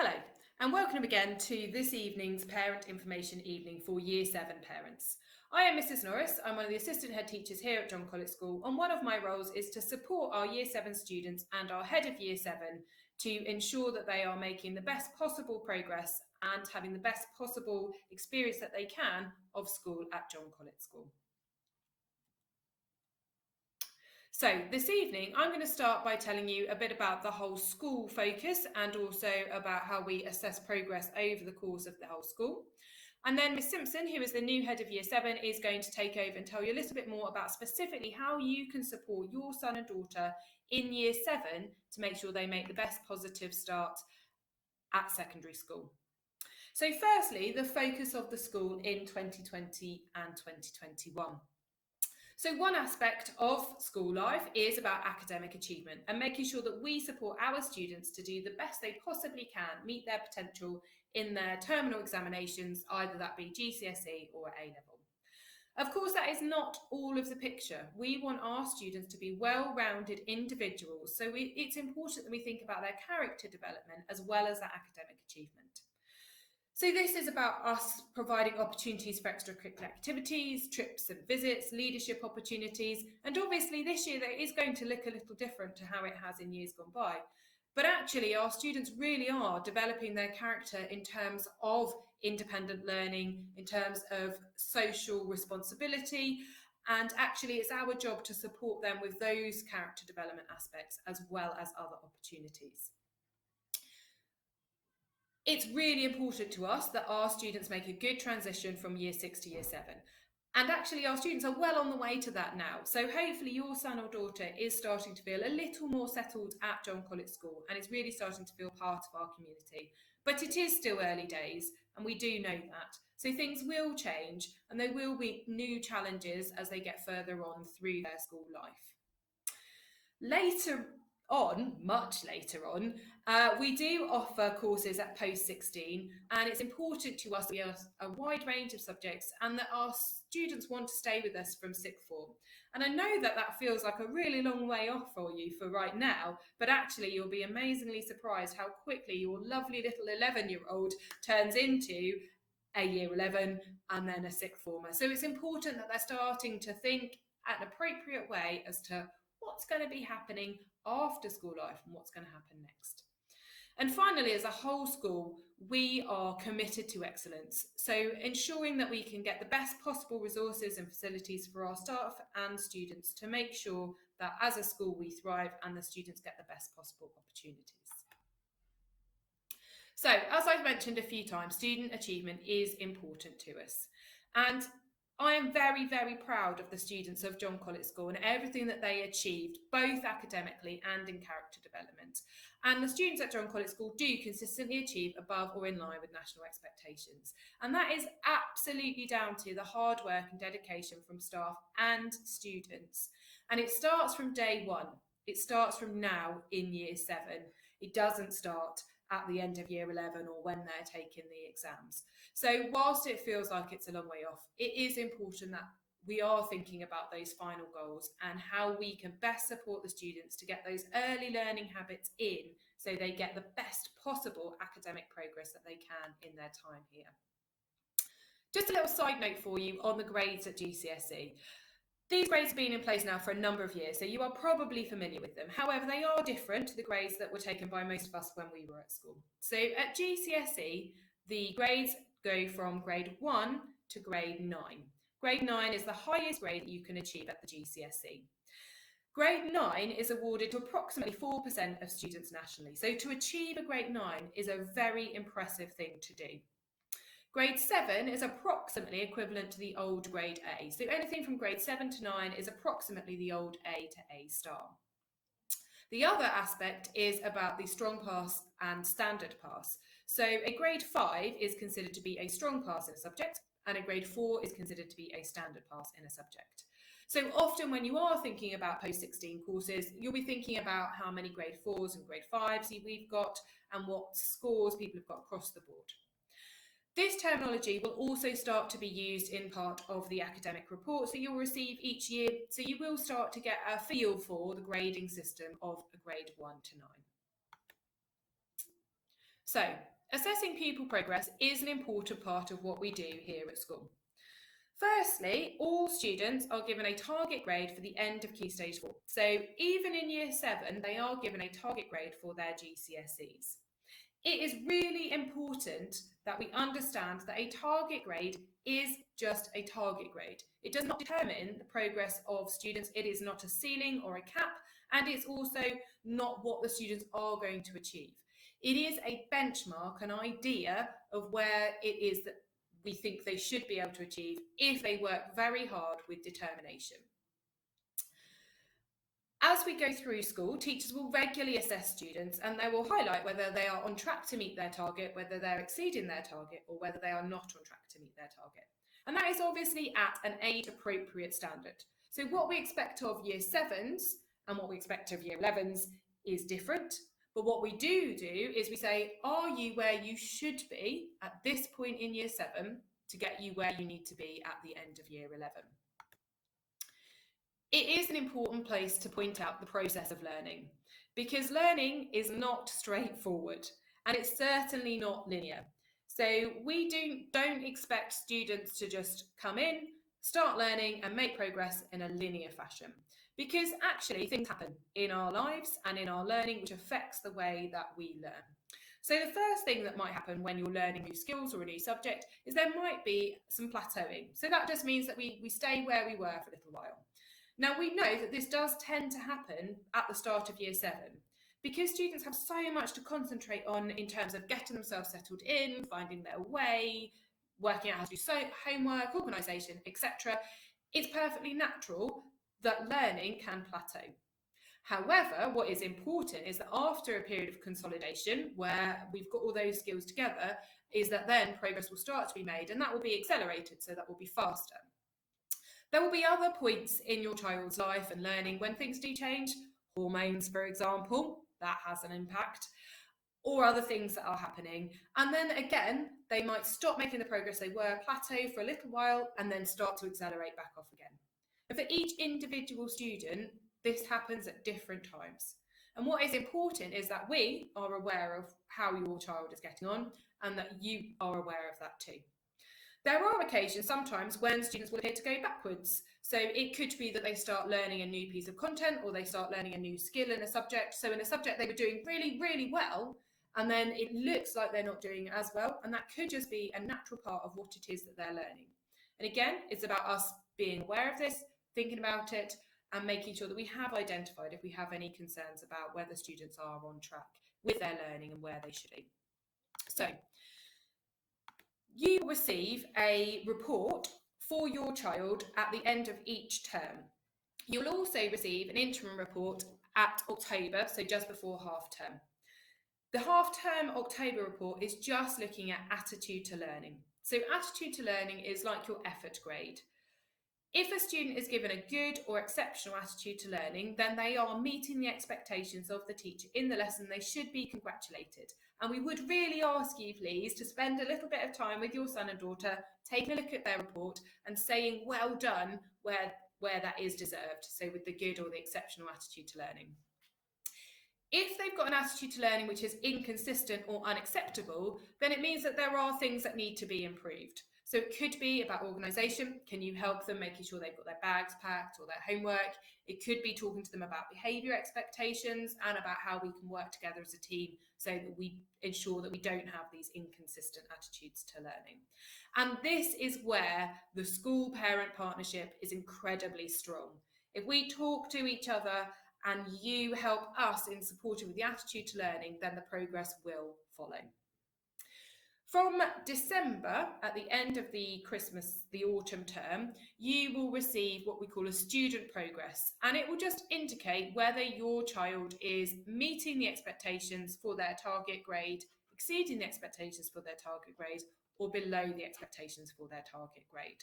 Hello, and welcome again to this evening's Parent Information Evening for Year 7 parents. I am Mrs Norris. I'm one of the assistant head teachers here at John Collett School, and one of my roles is to support our Year 7 students and our head of Year 7 to ensure that they are making the best possible progress and having the best possible experience that they can of school at John Collett School. So this evening, I'm going to start by telling you a bit about the whole school focus and also about how we assess progress over the course of the whole school. And then Miss Simpson, who is the new head of Year 7, is going to take over and tell you a little bit more about specifically how you can support your son and daughter in Year 7 to make sure they make the best positive start at secondary school. So firstly, the focus of the school in 2020 and 2021. So one aspect of school life is about academic achievement and making sure that we support our students to do the best they possibly can, meet their potential in their terminal examinations, either that be GCSE or A-level. Of course, that is not all of the picture. We want our students to be well-rounded individuals, so it's important that we think about their character development as well as their academic achievement. So this is about us providing opportunities for extracurricular activities, trips and visits, leadership opportunities, and obviously this year that is going to look a little different to how it has in years gone by. But actually our students really are developing their character in terms of independent learning, in terms of social responsibility, and actually it's our job to support them with those character development aspects as well as other opportunities. It's really important to us that our students make a good transition from Year 6 to Year 7. And actually our students are well on the way to that now. So hopefully your son or daughter is starting to feel a little more settled at John Collett School and is really starting to feel part of our community. But it is still early days and we do know that. So things will change and there will be new challenges as they get further on through their school life. Much later on, we do offer courses at post 16 and it's important to us that we have a wide range of subjects and that our students want to stay with us from sixth form. And I know that feels like a really long way off for you for right now, but actually you'll be amazingly surprised how quickly your lovely little 11-year-old turns into a Year 11 and then a sixth former. So it's important that they're starting to think at an appropriate way as to what's going to be happening after school life and what's going to happen next. And finally, as a whole school, we are committed to excellence. So ensuring that we can get the best possible resources and facilities for our staff and students to make sure that as a school we thrive and the students get the best possible opportunities. So as I've mentioned a few times, student achievement is important to us. And I am very, very proud of the students of John Collett School and everything that they achieved, both academically and in character development. And the students at John Collett School do consistently achieve above or in line with national expectations. And that is absolutely down to the hard work and dedication from staff and students. And it starts from day one. It starts from now in Year 7. It doesn't start at the end of Year 11 or when they're taking the exams. So whilst it feels like it's a long way off, it is important that we are thinking about those final goals and how we can best support the students to get those early learning habits in so they get the best possible academic progress that they can in their time here. Just a little side note for you on the grades at GCSE. These grades have been in place now for a number of years, so you are probably familiar with them. However, they are different to the grades that were taken by most of us when we were at school. So at GCSE, the grades go from grade 1 to grade 9. Grade 9 is the highest grade that you can achieve at the GCSE. Grade 9 is awarded to approximately 4% of students nationally. So to achieve a grade 9 is a very impressive thing to do. Grade 7 is approximately equivalent to the old grade A. So anything from grade 7 to 9 is approximately the old A to A star. The other aspect is about the strong pass and standard pass. So a grade 5 is considered to be a strong pass in a subject and a grade 4 is considered to be a standard pass in a subject. So often when you are thinking about post-16 courses, you'll be thinking about how many grade 4s and grade 5s we've got and what scores people have got across the board. This terminology will also start to be used in part of the academic reports that you'll receive each year, so you will start to get a feel for the grading system of a grade 1 to 9. So, assessing pupil progress is an important part of what we do here at school. Firstly, all students are given a target grade for the end of Key Stage 4. So even in Year 7, they are given a target grade for their GCSEs. It is really important that we understand that a target grade is just a target grade. It does not determine the progress of students. It is not a ceiling or a cap, and it's also not what the students are going to achieve. It is a benchmark, an idea of where it is that we think they should be able to achieve if they work very hard with determination. As we go through school, teachers will regularly assess students and they will highlight whether they are on track to meet their target, whether they're exceeding their target, or whether they are not on track to meet their target. And that is obviously at an age-appropriate standard. So what we expect of Year 7s and what we expect of Year 11s is different. But what we do is we say, are you where you should be at this point in Year 7 to get you where you need to be at the end of Year 11? It is an important place to point out the process of learning, because learning is not straightforward and it's certainly not linear. So we don't expect students to just come in, start learning and make progress in a linear fashion, because actually things happen in our lives and in our learning which affects the way that we learn. So the first thing that might happen when you're learning new skills or a new subject is there might be some plateauing. So that just means that we stay where we were for a little while. Now, we know that this does tend to happen at the start of Year 7 because students have so much to concentrate on in terms of getting themselves settled in, finding their way, working out how to do homework, organisation, etc. It's perfectly natural that learning can plateau. However, what is important is that after a period of consolidation where we've got all those skills together, is that then progress will start to be made and that will be accelerated, so that will be faster. There will be other points in your child's life and learning when things do change. Hormones, for example, that has an impact, or other things that are happening. And then again, they might stop making the progress they were, plateau for a little while, and then start to accelerate back off again. And for each individual student, this happens at different times. And what is important is that we are aware of how your child is getting on and that you are aware of that too. There are occasions sometimes when students will appear to go backwards. So it could be that they start learning a new piece of content or they start learning a new skill in a subject. So in a subject they were doing really, really well, and then it looks like they're not doing as well. And that could just be a natural part of what it is that they're learning. And again, it's about us being aware of this, thinking about it, and making sure that we have identified if we have any concerns about whether students are on track with their learning and where they should be. So you receive a report for your child at the end of each term. You'll also receive an interim report at October, so just before half term. The half term October report is just looking at attitude to learning. So attitude to learning is like your effort grade. If a student is given a good or exceptional attitude to learning, then they are meeting the expectations of the teacher in the lesson. They should be congratulated. And we would really ask you, please, to spend a little bit of time with your son and daughter, taking a look at their report and saying well done where that is deserved. So with the good or the exceptional attitude to learning. If they've got an attitude to learning which is inconsistent or unacceptable, then it means that there are things that need to be improved. So it could be about organisation. Can you help them making sure they've got their bags packed or their homework? It could be talking to them about behaviour expectations and about how we can work together as a team so that we ensure that we don't have these inconsistent attitudes to learning. And this is where the school-parent partnership is incredibly strong. If we talk to each other and you help us in supporting with the attitude to learning, then the progress will follow. From December, at the end of the autumn term, you will receive what we call a student progress, and it will just indicate whether your child is meeting the expectations for their target grade, exceeding the expectations for their target grade, or below the expectations for their target grade.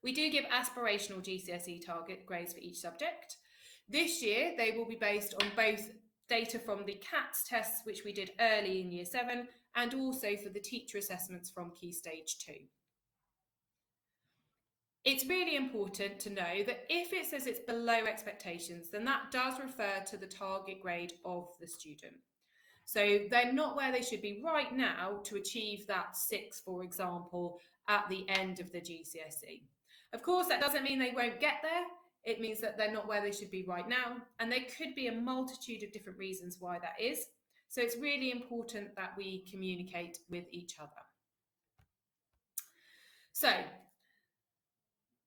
We do give aspirational GCSE target grades for each subject. This year, they will be based on both data from the CATS tests, which we did early in Year 7, and also for the teacher assessments from Key Stage 2. It's really important to know that if it says it's below expectations, then that does refer to the target grade of the student. So they're not where they should be right now to achieve that 6, for example, at the end of the GCSE. Of course, that doesn't mean they won't get there. It means that they're not where they should be right now. And there could be a multitude of different reasons why that is. So it's really important that we communicate with each other. So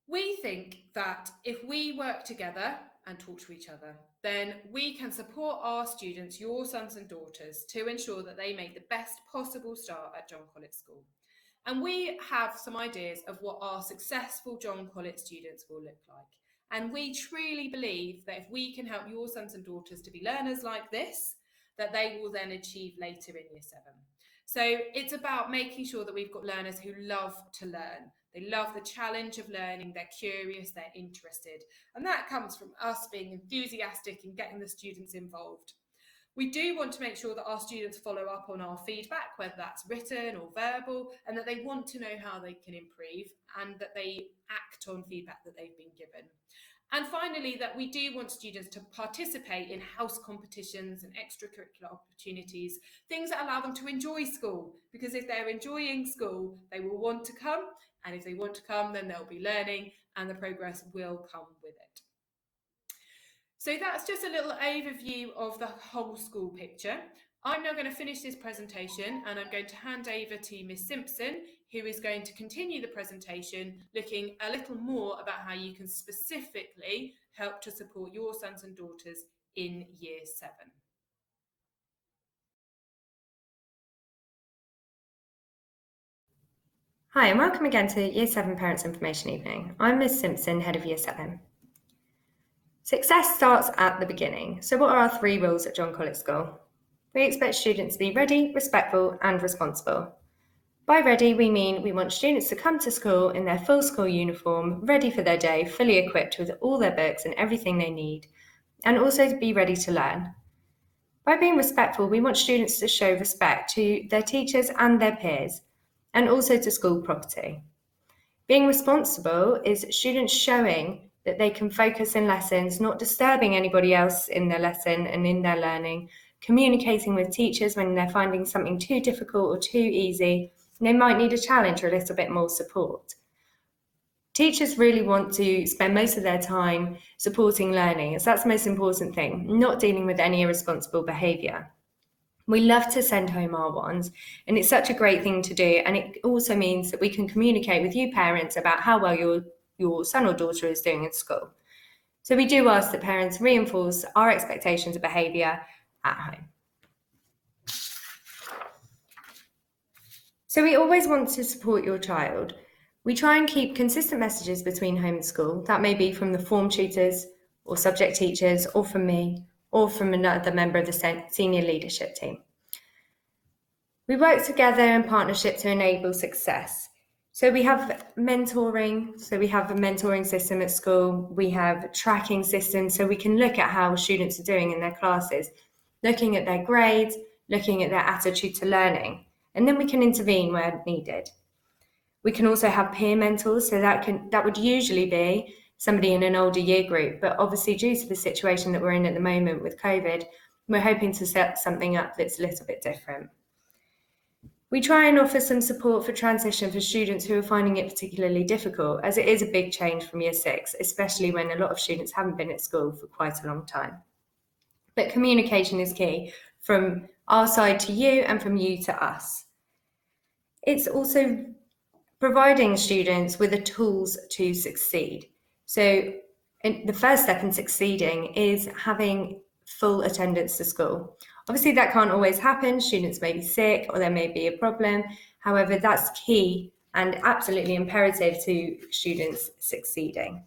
we think that if we work together and talk to each other, then we can support our students, your sons and daughters, to ensure that they make the best possible start at John Colet School. And we have some ideas of what our successful John Colet students will look like. And we truly believe that if we can help your sons and daughters to be learners like this, that they will then achieve later in Year 7. So it's about making sure that we've got learners who love to learn. They love the challenge of learning, they're curious, they're interested. And that comes from us being enthusiastic and getting the students involved. We do want to make sure that our students follow up on our feedback, whether that's written or verbal, and that they want to know how they can improve and that they act on feedback that they've been given. And finally, that we do want students to participate in house competitions and extracurricular opportunities, things that allow them to enjoy school, because if they're enjoying school, they will want to come, and if they want to come, then they'll be learning and the progress will come with it. So that's just a little overview of the whole school picture. I'm now going to finish this presentation and I'm going to hand over to Miss Simpson, who is going to continue the presentation, looking a little more about how you can specifically help to support your sons and daughters in Year 7. Hi and welcome again to Year 7 Parents Information Evening. I'm Miss Simpson, Head of Year 7. Success starts at the beginning. So what are our 3 rules at John Colet School? We expect students to be ready, respectful and responsible. By ready, we mean we want students to come to school in their full school uniform, ready for their day, fully equipped with all their books and everything they need, and also to be ready to learn. By being respectful, we want students to show respect to their teachers and their peers, and also to school property. Being responsible is students showing that they can focus in lessons, not disturbing anybody else in their lesson and in their learning, communicating with teachers when they're finding something too difficult or too easy, and they might need a challenge or a little bit more support. Teachers really want to spend most of their time supporting learning, as that's the most important thing, not dealing with any irresponsible behaviour. We love to send home R1s, and it's such a great thing to do, and it also means that we can communicate with you parents about how well your son or daughter is doing in school. So we do ask that parents reinforce our expectations of behaviour at home. So we always want to support your child. We try and keep consistent messages between home and school. That may be from the form tutors or subject teachers or from me or from another member of the senior leadership team. We work together in partnership to enable success. So we have mentoring, so we have a mentoring system at school, we have tracking systems, so we can look at how students are doing in their classes, looking at their grades, looking at their attitude to learning, and then we can intervene where needed. We can also have peer mentors, so that would usually be somebody in an older year group, but obviously due to the situation that we're in at the moment with COVID, we're hoping to set something up that's a little bit different. We try and offer some support for transition for students who are finding it particularly difficult, as it is a big change from Year 6, especially when a lot of students haven't been at school for quite a long time. But communication is key, from our side to you and from you to us. It's also providing students with the tools to succeed. So the first step in succeeding is having full attendance to school. Obviously, that can't always happen. Students may be sick or there may be a problem. However, that's key and absolutely imperative to students succeeding.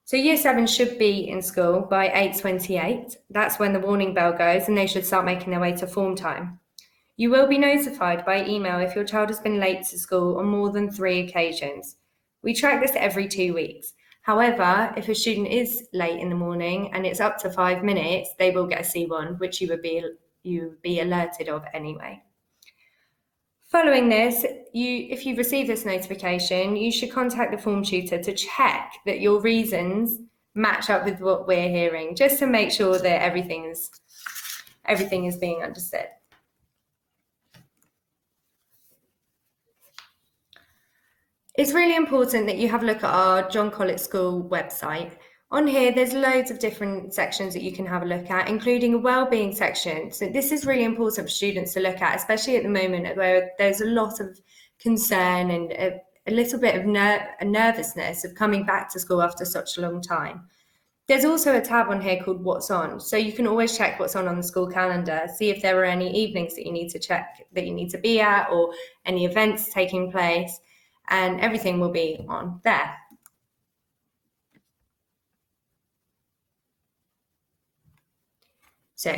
So Year 7 should be in school by 8:28. That's when the warning bell goes and they should start making their way to form time. You will be notified by email if your child has been late to school on more than 3 occasions. We track this every 2 weeks. However, if a student is late in the morning and it's up to 5 minutes, they will get a C1, which you would be alerted of anyway. Following this, if you've received this notification, you should contact the form tutor to check that your reasons match up with what we're hearing, just to make sure that everything's everything is being understood. It's really important that you have a look at our John Colet School website. On here, there's loads of different sections that you can have a look at, including a wellbeing section. So this is really important for students to look at, especially at the moment where there's a lot of concern and a little bit of nervousness of coming back to school after such a long time. There's also a tab on here called What's On. So you can always check what's on the school calendar, see if there are any evenings that you need to check, that you need to be at, or any events taking place, and everything will be on there. So,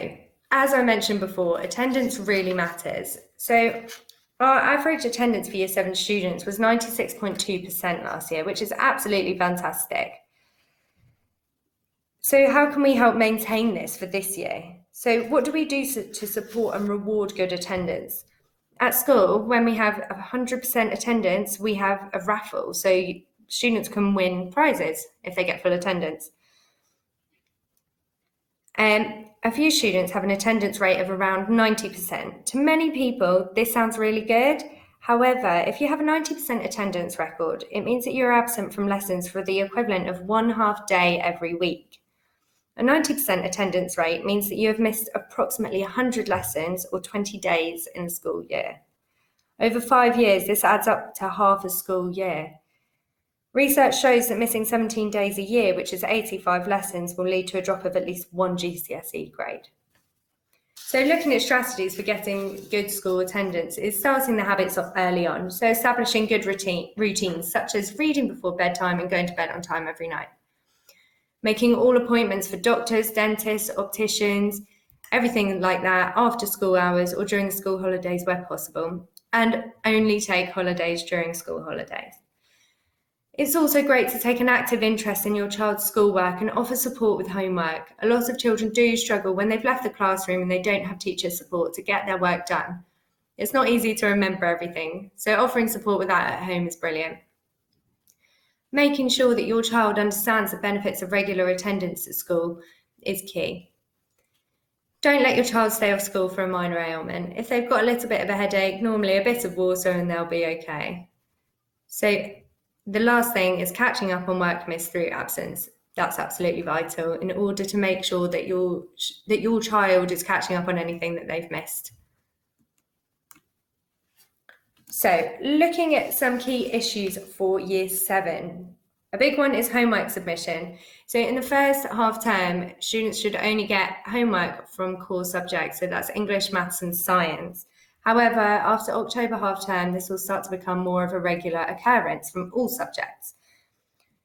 as I mentioned before, attendance really matters. So, our average attendance for Year 7 students was 96.2% last year, which is absolutely fantastic. So, how can we help maintain this for this year? So, what do we do to support and reward good attendance? At school, when we have 100% attendance, we have a raffle. So, students can win prizes if they get full attendance. A few students have an attendance rate of around 90%. To many people, this sounds really good. However, if you have a 90% attendance record, it means that you're absent from lessons for the equivalent of 1/2 day every week. A 90% attendance rate means that you have missed approximately 100 lessons or 20 days in the school year. Over 5 years, this adds up to half a school year. Research shows that missing 17 days a year, which is 85 lessons, will lead to a drop of at least 1 GCSE grade. So looking at strategies for getting good school attendance is starting the habits early on. So establishing good routines such as reading before bedtime and going to bed on time every night. Making all appointments for doctors, dentists, opticians, everything like that after school hours or during the school holidays where possible. And only take holidays during school holidays. It's also great to take an active interest in your child's schoolwork and offer support with homework. A lot of children do struggle when they've left the classroom and they don't have teacher support to get their work done. It's not easy to remember everything, so offering support with that at home is brilliant. Making sure that your child understands the benefits of regular attendance at school is key. Don't let your child stay off school for a minor ailment. If they've got a little bit of a headache, normally a bit of water and they'll be okay. So the last thing is catching up on work missed through absence. That's absolutely vital in order to make sure that your child is catching up on anything that they've missed. So looking at some key issues for Year 7. A big one is homework submission. So in the first half term, students should only get homework from core subjects. So that's English, Maths and Science. However, after October half term, this will start to become more of a regular occurrence from all subjects.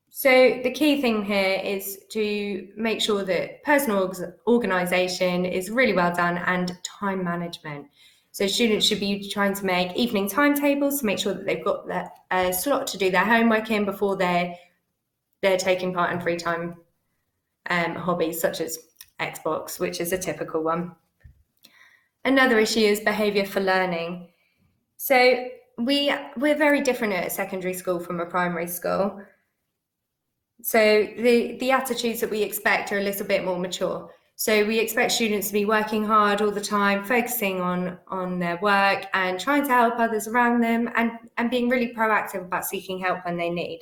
So the key thing here is to make sure that personal organisation is really well done and time management. So students should be trying to make evening timetables to make sure that they've got a slot to do their homework in before they're taking part in free time hobbies such as Xbox, which is a typical one. Another issue is behaviour for learning. So we're very different at a secondary school from a primary school. So the attitudes that we expect are a little bit more mature. So we expect students to be working hard all the time, focusing on their work and trying to help others around them and being really proactive about seeking help when they need.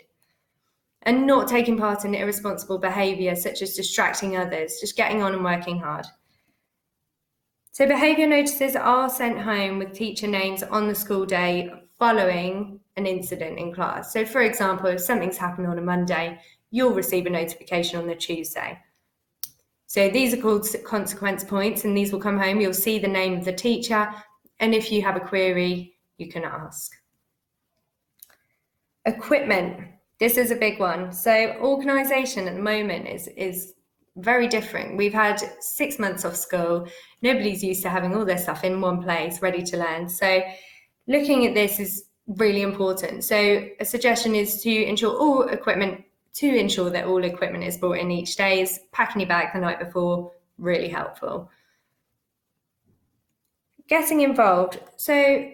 And not taking part in irresponsible behaviour such as distracting others, just getting on and working hard. So behaviour notices are sent home with teacher names on the school day following an incident in class. So for example, if something's happened on a Monday, you'll receive a notification on the Tuesday. So these are called consequence points and these will come home. You'll see the name of the teacher. And if you have a query, you can ask. Equipment. This is a big one. So organisation at the moment is very different. We've had 6 months off school. Nobody's used to having all their stuff in one place, ready to learn. So looking at this is really important. So a suggestion is to ensure that all equipment is brought in each day. Is packing your bag the night before really helpful. Getting involved. So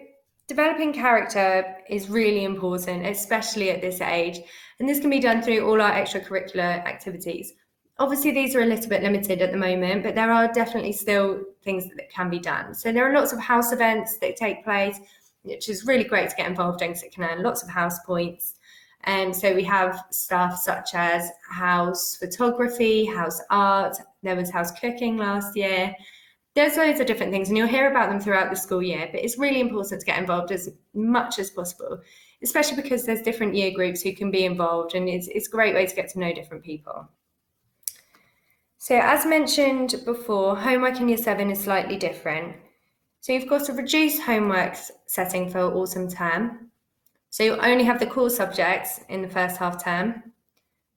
developing character is really important, especially at this age. And this can be done through all our extracurricular activities. Obviously, these are a little bit limited at the moment, but there are definitely still things that can be done. So there are lots of house events that take place, which is really great to get involved in because it can earn lots of house points. And so we have stuff such as house photography, house art. There was house cooking last year. There's loads of different things, and you'll hear about them throughout the school year, but it's really important to get involved as much as possible, especially because there's different year groups who can be involved, and it's a great way to get to know different people. So as mentioned before, homework in Year 7 is slightly different. So you've got a reduced homework setting for autumn term. So you'll only have the core subjects in the first half term.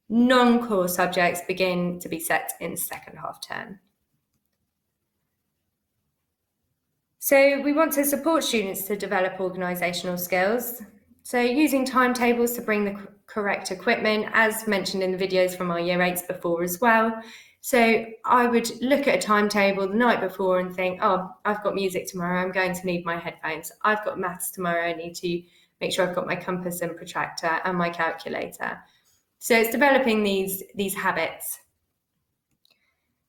Non-core subjects begin to be set in the second half term. So we want to support students to develop organisational skills. So using timetables to bring the correct equipment, as mentioned in the videos from our Year 8s before as well. So I would look at a timetable the night before and think, oh, I've got music tomorrow, I'm going to need my headphones. I've got maths tomorrow, I need to make sure I've got my compass and protractor and my calculator. So it's developing these habits.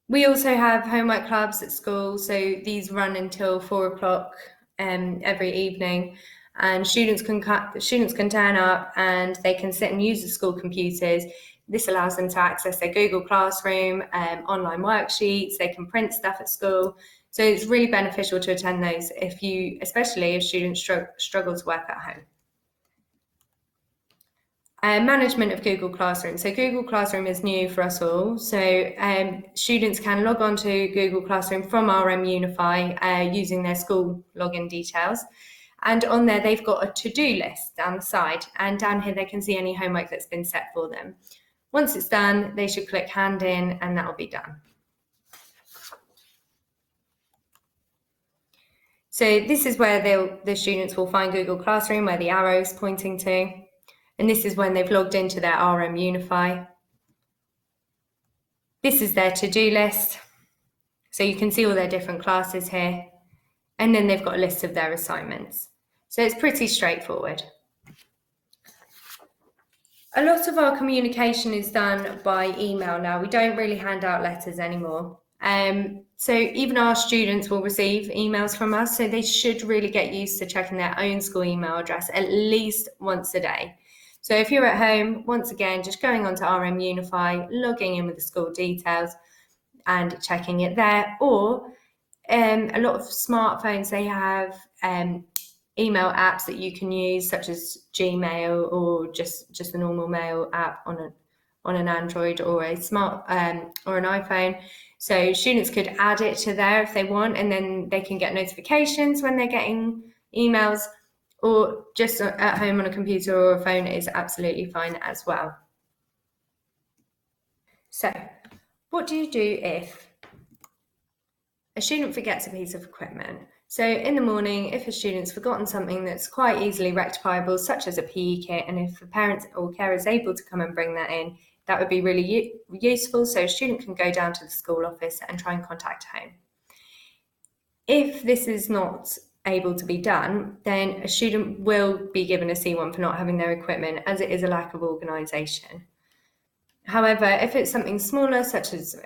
We also have homework clubs at school, so these run until 4 o'clock every evening, and students can turn up and they can sit and use the school computers. This allows them to access their Google Classroom, online worksheets, they can print stuff at school. So it's really beneficial to attend those especially if students struggle to work at home. Management of Google Classroom. So Google Classroom is new for us all. So students can log on to Google Classroom from RM Unify using their school login details. And on there, they've got a to-do list down the side. And down here, they can see any homework that's been set for them. Once it's done, they should click hand in and that'll be done. So this is where the students will find Google Classroom, where the arrow is pointing to. And this is when they've logged into their RM Unify. This is their to-do list. So you can see all their different classes here. And then they've got a list of their assignments. So it's pretty straightforward. A lot of our communication is done by email now. We don't really hand out letters anymore. So even our students will receive emails from us. So they should really get used to checking their own school email address at least once a day. So if you're at home, once again, just going onto RM Unify, logging in with the school details and checking it there. Or a lot of smartphones, they have email apps that you can use, such as Gmail or just the normal mail app on an Android or a smart or an iPhone. So students could add it to there if they want, and then they can get notifications when they're getting emails, or just at home on a computer or a phone is absolutely fine as well. So what do you do if a student forgets a piece of equipment? So in the morning, if a student's forgotten something that's quite easily rectifiable, such as a PE kit, and if a parent or carer is able to come and bring that in, that would be really useful. So a student can go down to the school office and try and contact home. If this is not able to be done, then a student will be given a C1 for not having their equipment, as it is a lack of organisation. However, if it's something smaller, such as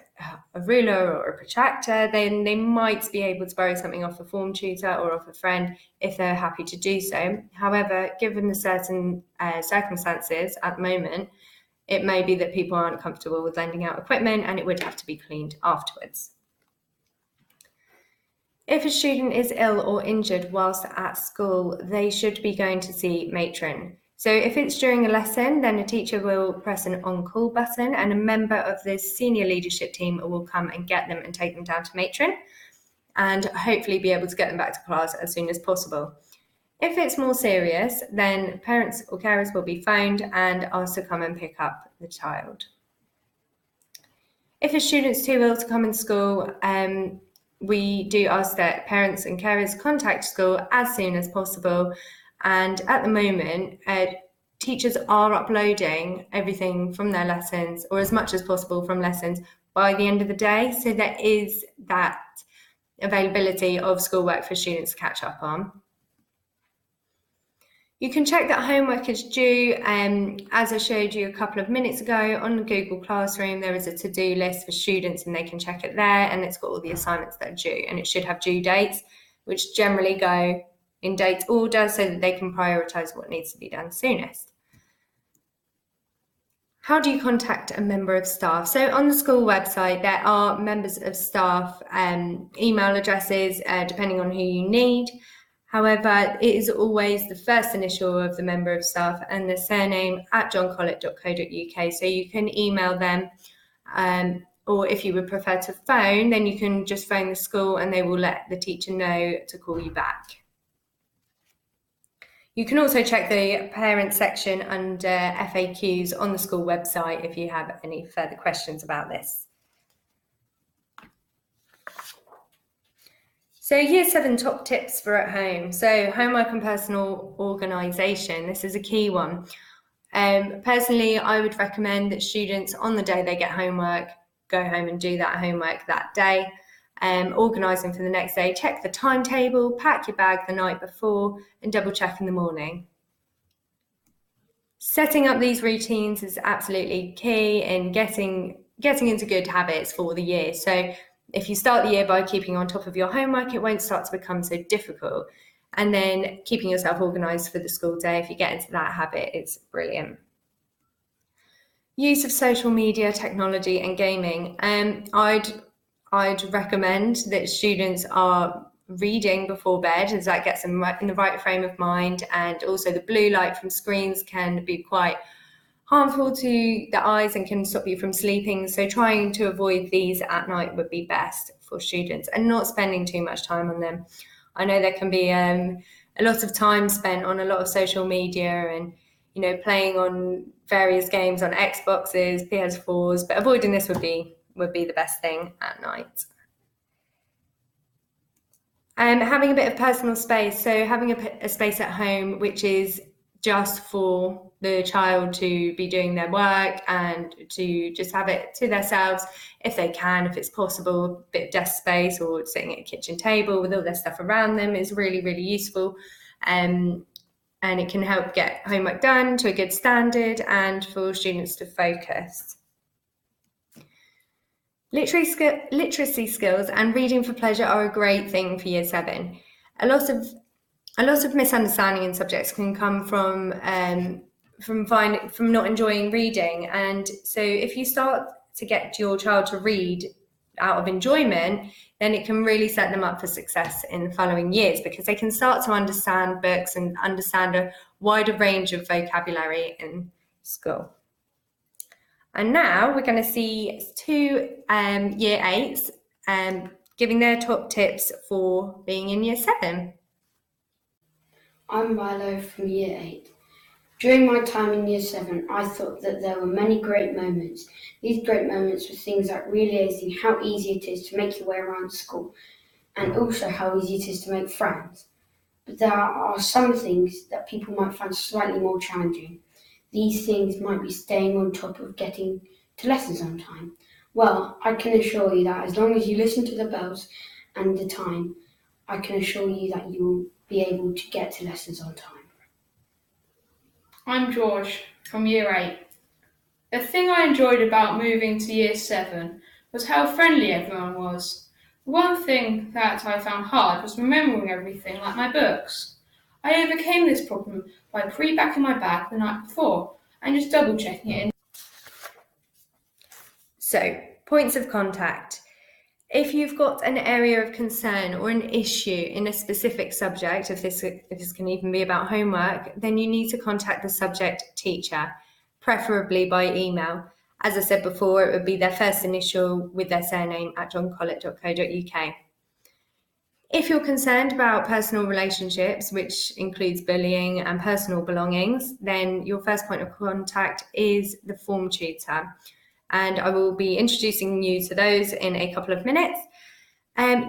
a ruler or a protractor, then they might be able to borrow something off a form tutor or off a friend if they're happy to do so. However, given the certain circumstances at the moment, it may be that people aren't comfortable with lending out equipment and it would have to be cleaned afterwards. If a student is ill or injured whilst at school, they should be going to see matron. So if it's during a lesson, then a teacher will press an on-call button and a member of the senior leadership team will come and get them and take them down to matron and hopefully be able to get them back to class as soon as possible. If it's more serious, then parents or carers will be phoned and asked to come and pick up the child. If a student's too ill to come in school, we do ask that parents and carers contact school as soon as possible. And at the moment, teachers are uploading everything from their lessons, or as much as possible from lessons, by the end of the day. So there is that availability of schoolwork for students to catch up on. You can check that homework is due. As I showed you a couple of minutes ago on the Google Classroom, there is a to-do list for students and they can check it there, and it's got all the assignments that are due, and it should have due dates, which generally go in date order so that they can prioritise what needs to be done soonest. How do you contact a member of staff? So on the school website, there are members of staff email addresses, depending on who you need. However, it is always the first initial of the member of staff and the surname at johncollett.co.uk. So you can email them, or if you would prefer to phone, then you can just phone the school and they will let the teacher know to call you back. You can also check the parent section under FAQs on the school website if you have any further questions about this. So Year 7 top tips for at home. So homework and personal organisation, this is a key one. Personally, I would recommend that students on the day they get homework, go home and do that homework that day. Organising for the next day, check the timetable, pack your bag the night before and double check in the morning. Setting up these routines is absolutely key in getting into good habits for the year. So if you start the year by keeping on top of your homework, it won't start to become so difficult. And then keeping yourself organised for the school day, if you get into that habit, it's brilliant. Use of social media, technology and gaming. I'd recommend that students are reading before bed, as that gets them in the right frame of mind, and also the blue light from screens can be quite harmful to the eyes and can stop you from sleeping. So trying to avoid these at night would be best for students and not spending too much time on them. I know there can be a lot of time spent on a lot of social media and playing on various games on Xboxes, PS4s, but avoiding this would be the best thing at night. Having a bit of personal space, so having a space at home which is just for the child to be doing their work and to just have it to themselves if they can, if it's possible. A bit of desk space or sitting at a kitchen table with all their stuff around them is really, really useful. And it can help get homework done to a good standard and for students to focus. Literacy skills and reading for pleasure are a great thing for Year 7. A lot of misunderstanding in subjects can come from not enjoying reading, and so if you start to get your child to read out of enjoyment, then it can really set them up for success in the following years because they can start to understand books and understand a wider range of vocabulary in school. And now we're going to see two Year 8s giving their top tips for being in Year 7. I'm Milo from Year 8. During my time in Year 7, I thought that there were many great moments. These great moments were things like realising how easy it is to make your way around school and also how easy it is to make friends. But there are some things that people might find slightly more challenging. These things might be staying on top of getting to lessons on time. Well, I can assure you that as long as you listen to the bells and the time, I can assure you that you will be able to get to lessons on time. I'm George from Year 8. The thing I enjoyed about moving to Year 7 was how friendly everyone was. One thing that I found hard was remembering everything, like my books. I overcame this problem by pre-packing my bag the night before and just double-checking it. So, points of contact. If you've got an area of concern or an issue in a specific subject, if this can even be about homework, then you need to contact the subject teacher, preferably by email. As I said before, it would be their first initial with their surname at johncollett.co.uk. If you're concerned about personal relationships, which includes bullying and personal belongings, then your first point of contact is the form tutor. And I will be introducing you to those in a couple of minutes.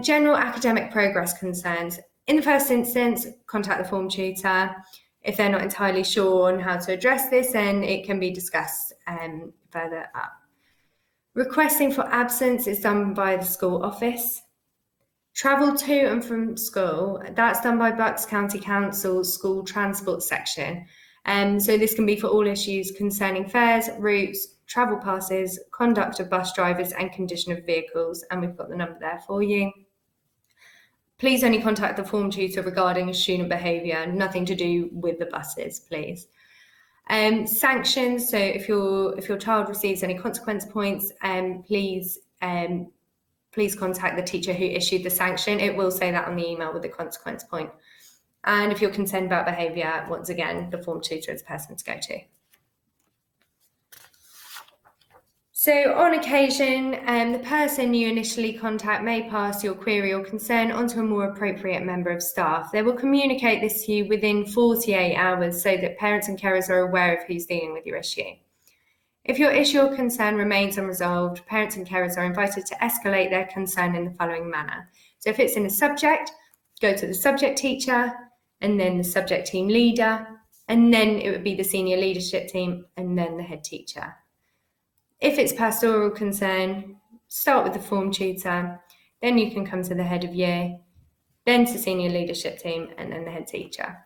General academic progress concerns. In the first instance, contact the form tutor. If they're not entirely sure on how to address this, then it can be discussed further up. Requesting for absence is done by the school office. Travel to and from school, that's done by Bucks County Council's school transport section. So this can be for all issues concerning fares, routes, travel passes, conduct of bus drivers and condition of vehicles, and we've got the number there for you. Please only contact the form tutor regarding student behaviour, nothing to do with the buses, please. Sanctions, so if your child receives any consequence points, please contact the teacher who issued the sanction. It will say that on the email with the consequence point. And if you're concerned about behaviour, once again, the form tutor is the person to go to. So on occasion, the person you initially contact may pass your query or concern onto a more appropriate member of staff. They will communicate this to you within 48 hours so that parents and carers are aware of who's dealing with your issue. If your issue or concern remains unresolved, parents and carers are invited to escalate their concern in the following manner. So if it's in a subject, go to the subject teacher and then the subject team leader, and then it would be the senior leadership team and then the head teacher. If it's pastoral concern, start with the form tutor, then you can come to the head of year, then to senior leadership team, and then the head teacher.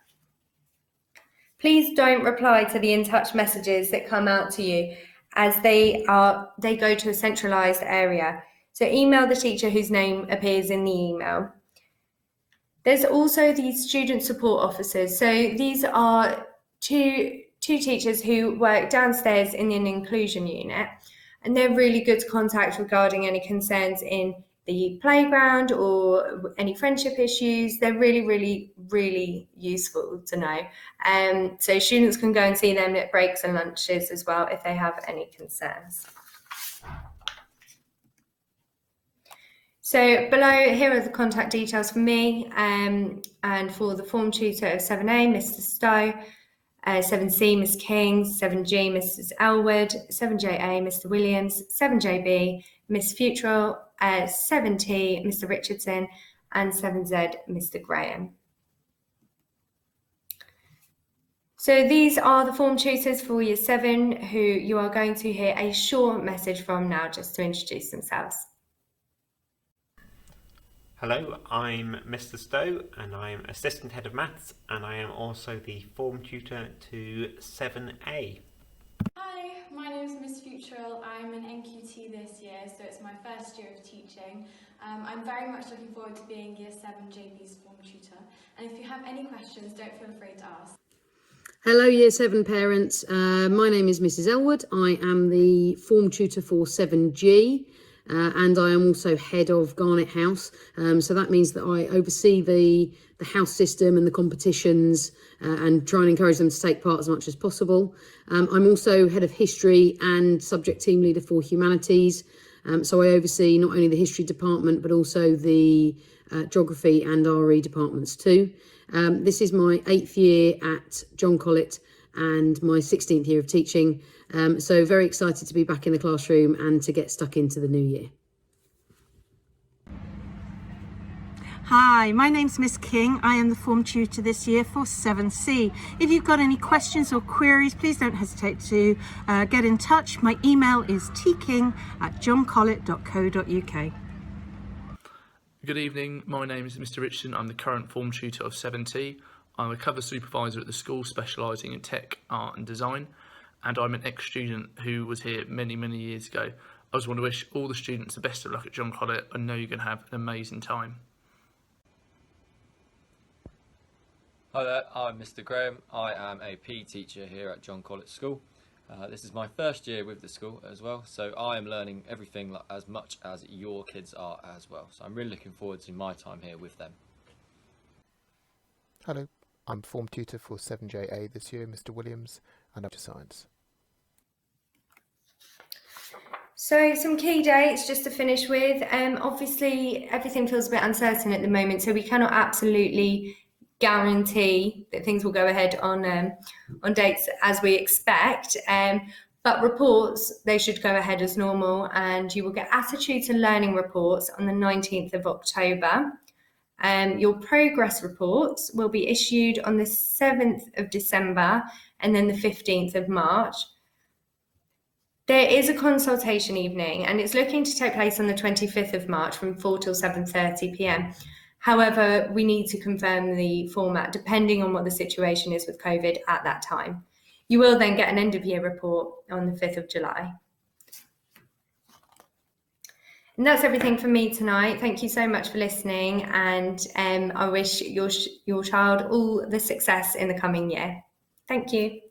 Please don't reply to the in touch messages that come out to you, as they go to a centralised area. So email the teacher whose name appears in the email. There's also these student support officers. So these are two teachers who work downstairs in an inclusion unit, and they're really good to contact regarding any concerns in the playground or any friendship issues. They're really, really, really useful to know. So students can go and see them at breaks and lunches as well if they have any concerns. So below here are the contact details for me and for the form tutor of 7A, Mr. Stowe, 7C, Ms. King, 7G, Mrs. Elwood, 7JA, Mr. Williams, 7JB, Miss Futrell, 7T, Mr. Richardson, and 7Z, Mr. Graham. So these are the form tutors for Year 7 who you are going to hear a short message from now, just to introduce themselves. Hello, I'm Mr. Stowe and I am Assistant Head of Maths, and I am also the form tutor to 7A. Hi, my name is Miss Futrell. I'm an NQT this year, so it's my first year of teaching. I'm very much looking forward to being Year 7 JB's form tutor, and if you have any questions, don't feel afraid to ask. Hello Year 7 parents, my name is Mrs. Elwood. I am the form tutor for 7G. And I am also head of Garnet House, so that means that I oversee the house system and the competitions and try and encourage them to take part as much as possible. I'm also head of history and subject team leader for humanities, so I oversee not only the history department but also the geography and RE departments too. This is my 8th year at John Colet and my 16th year of teaching. So very excited to be back in the classroom and to get stuck into the new year. Hi, my name's Miss King. I am the form tutor this year for 7C. If you've got any questions or queries, please don't hesitate to get in touch. My email is tking@johncolet.co.uk. Good evening, my name is Mr. Richardson. I'm the current form tutor of 7T. I'm a cover supervisor at the school specialising in tech, art and design, and I'm an ex-student who was here many, many years ago. I just want to wish all the students the best of luck at John Colet. I know you're going to have an amazing time. Hi there, I'm Mr. Graham. I am a PE teacher here at John Colet School. This is my first year with the school as well, so I am learning everything as much as your kids are as well. So I'm really looking forward to my time here with them. Hello, I'm form tutor for 7JA this year, Mr. Williams, and I'm science. So some key dates just to finish with. Obviously everything feels a bit uncertain at the moment, so we cannot absolutely guarantee that things will go ahead on dates as we expect. But reports, they should go ahead as normal, and you will get attitudes and learning reports on the 19th of October. Your progress reports will be issued on the 7th of December and then the 15th of March. There is a consultation evening and it's looking to take place on the 25th of March from 4 till 7:30 p.m. However, we need to confirm the format depending on what the situation is with COVID at that time. You will then get an end of year report on the 5th of July. And that's everything from me tonight. Thank you so much for listening, and I wish your child all the success in the coming year. Thank you.